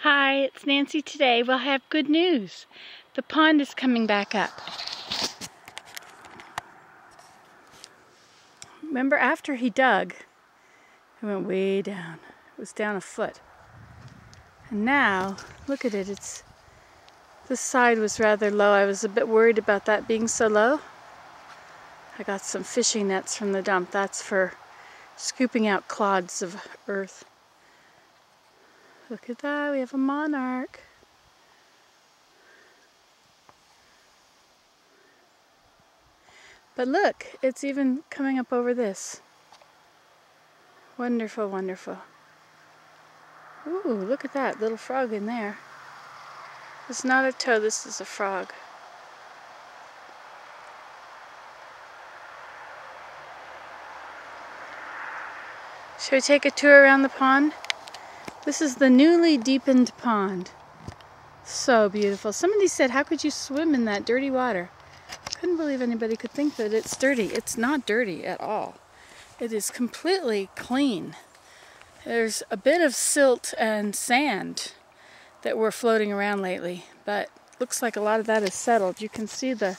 Hi, it's Nancy. Today we'll have good news. The pond is coming back up. Remember, after he dug, it went way down. It was down a foot. And now, look at it. This side was rather low. I was a bit worried about that being so low. I got some fishing nets from the dump. That's for scooping out clods of earth. Look at that. We have a monarch. But look, it's even coming up over this. Wonderful, wonderful. Ooh, look at that little frog in there. It's not a toad, this is a frog. Shall we take a tour around the pond? This is the newly deepened pond. So beautiful. Somebody said, how could you swim in that dirty water? Couldn't believe anybody could think that it's dirty. It's not dirty at all. It is completely clean. There's a bit of silt and sand that were floating around lately, but looks like a lot of that is settled. You can see the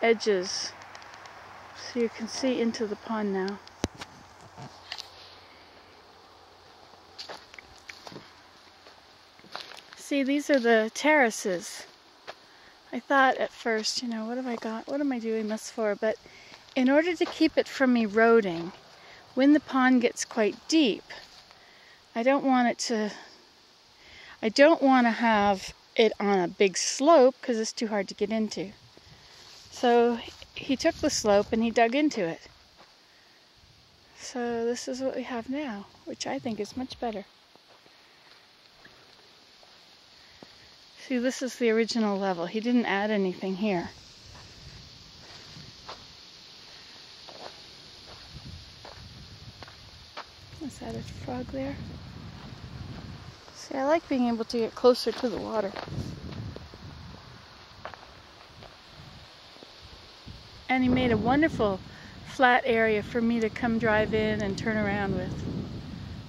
edges, so you can see into the pond now. See, these are the terraces. I thought at first, what have I got? What am I doing this for? But in order to keep it from eroding, when the pond gets quite deep, I don't want to have it on a big slope because it's too hard to get into. So he took the slope and he dug into it. So this is what we have now, which I think is much better. See, this is the original level. He didn't add anything here. Is that a frog there? See, I like being able to get closer to the water. And he made a wonderful flat area for me to come drive in and turn around with,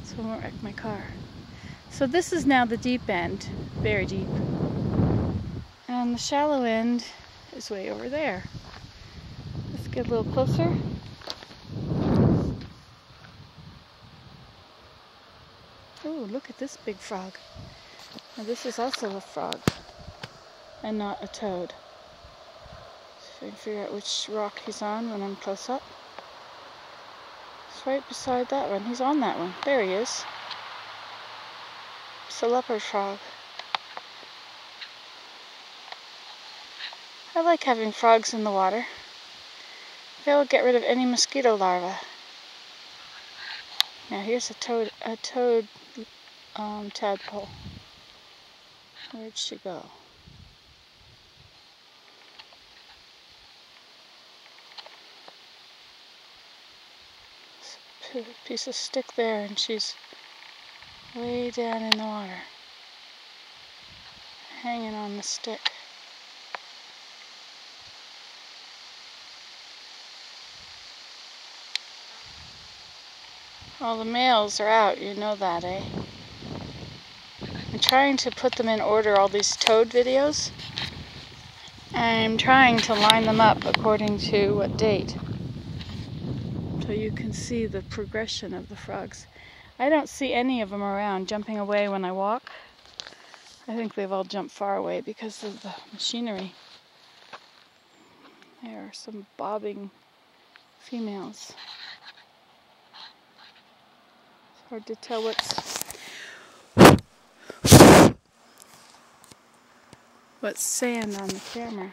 so I won't wreck my car. So this is now the deep end, very deep. And the shallow end is way over there. Let's get a little closer. Oh, look at this big frog. Now this is also a frog and not a toad. So I can figure out which rock he's on when I'm close up. It's right beside that one. He's on that one. There he is. It's a leopard frog. I like having frogs in the water. They'll get rid of any mosquito larvae. Now here's a toad tadpole. Where'd she go? There's a piece of stick there and she's way down in the water, hanging on the stick. All the males are out, you know that, eh? I'm trying to put them in order, all these toad videos. I'm trying to line them up according to what date, so you can see the progression of the frogs. I don't see any of them around jumping away when I walk. I think they've all jumped far away because of the machinery. There are some bobbing females. It's hard to tell what's sand on the camera.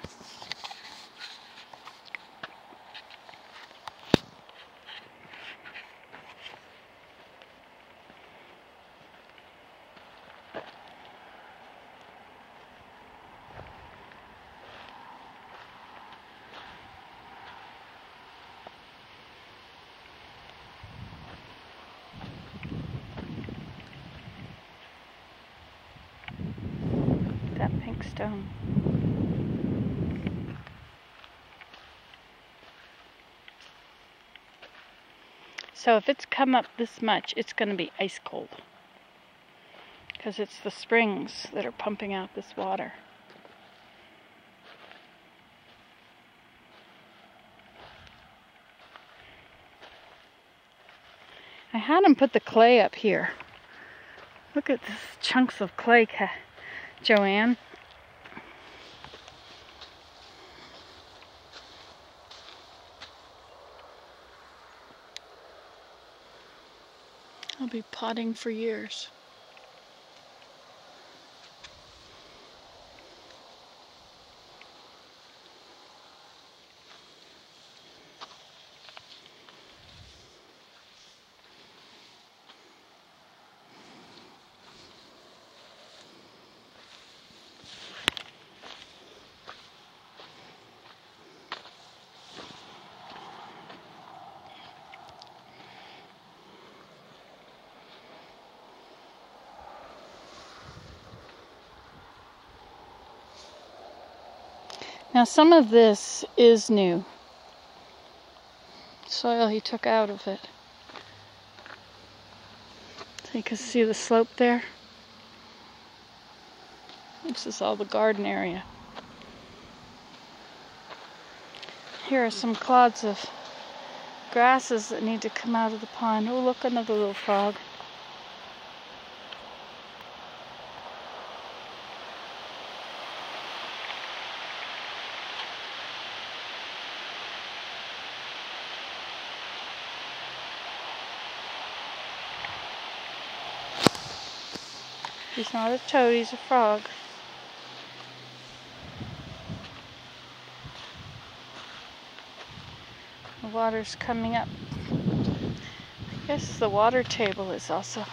That pink stone. So if it's come up this much, it's going to be ice cold. because it's the springs that are pumping out this water. I had him put the clay up here. Look at these chunks of clay, Joanne. I'll be potting for years. Now some of this is new soil he took out of it. So you can see the slope there. This is all the garden area. Here are some clods of grasses that need to come out of the pond. Oh, look, another little frog. He's not a toad, he's a frog. The water's coming up. I guess the water table is also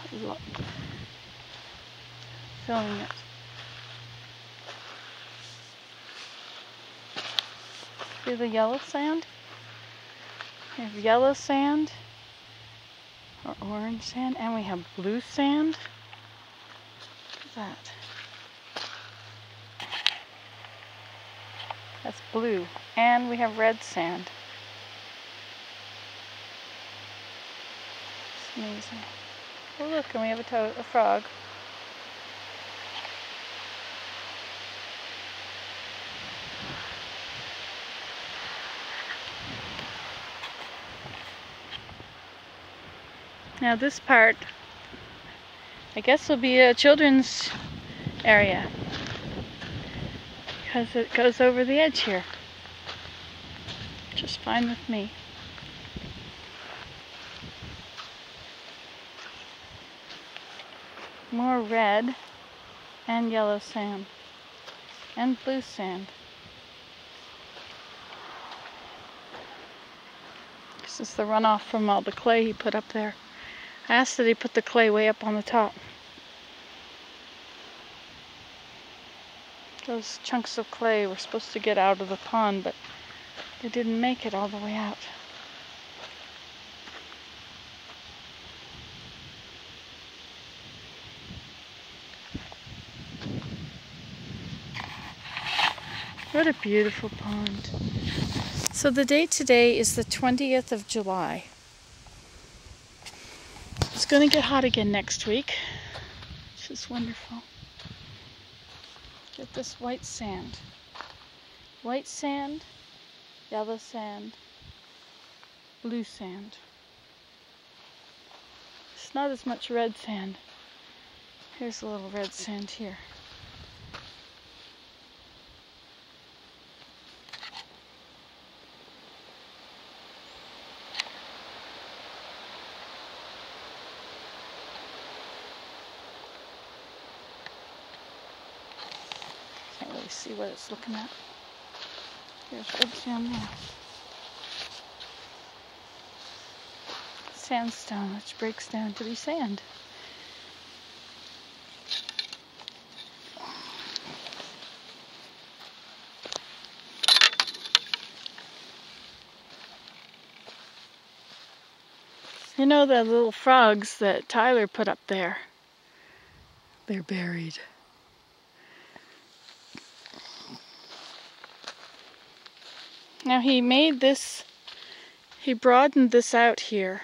filling it. See the yellow sand? We have yellow sand, or orange sand, and we have blue sand. That. That's blue. And we have red sand. It's amazing. Oh look, and we have a frog. Now this part, I guess, will be a children's area because it goes over the edge here. Just fine with me. More red and yellow sand and blue sand. This is the runoff from all the clay he put up there. I asked that he put the clay way up on the top. Those chunks of clay were supposed to get out of the pond, but they didn't make it all the way out. What a beautiful pond. So the date today is the 20th of July. It's going to get hot again next week, which is wonderful. Get this white sand. White sand, yellow sand, blue sand. It's not as much red sand. Here's a little red sand here. Can't really see what it's looking at. There's red sand there. Sandstone, which breaks down to be sand. You know the little frogs that Tyler put up there? They're buried. Now he made this, he broadened this out here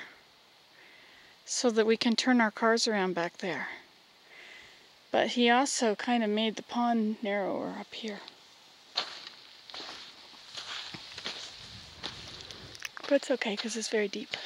so that we can turn our cars around back there. But he also kind of made the pond narrower up here. But it's okay because it's very deep.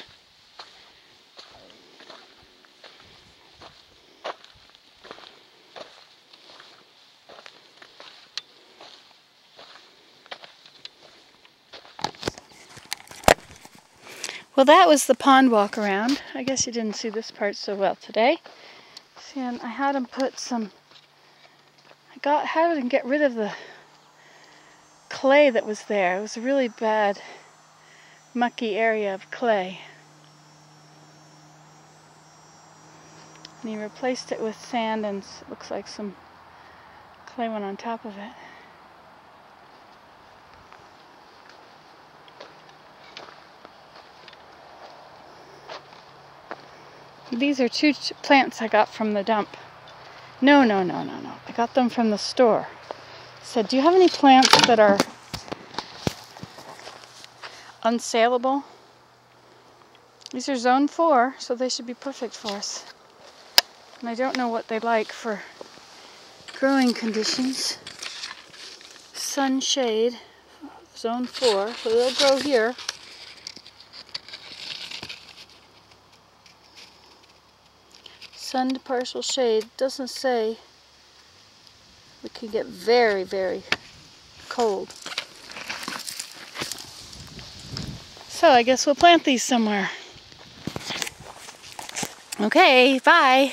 Well, that was the pond walk around. I guess you didn't see this part so well today. See, and I had him put some, had him get rid of the clay that was there. It was a really bad, mucky area of clay. And he replaced it with sand, and it looks like some clay went on top of it. These are two plants I got from the dump. No. I got them from the store. I said, do you have any plants that are unsaleable? These are zone 4, so they should be perfect for us. And I don't know what they like for growing conditions. Sun, shade, zone 4, so they'll grow here. Sun to partial shade. Doesn't say. We can get very, very cold. So I guess we'll plant these somewhere. Okay, bye.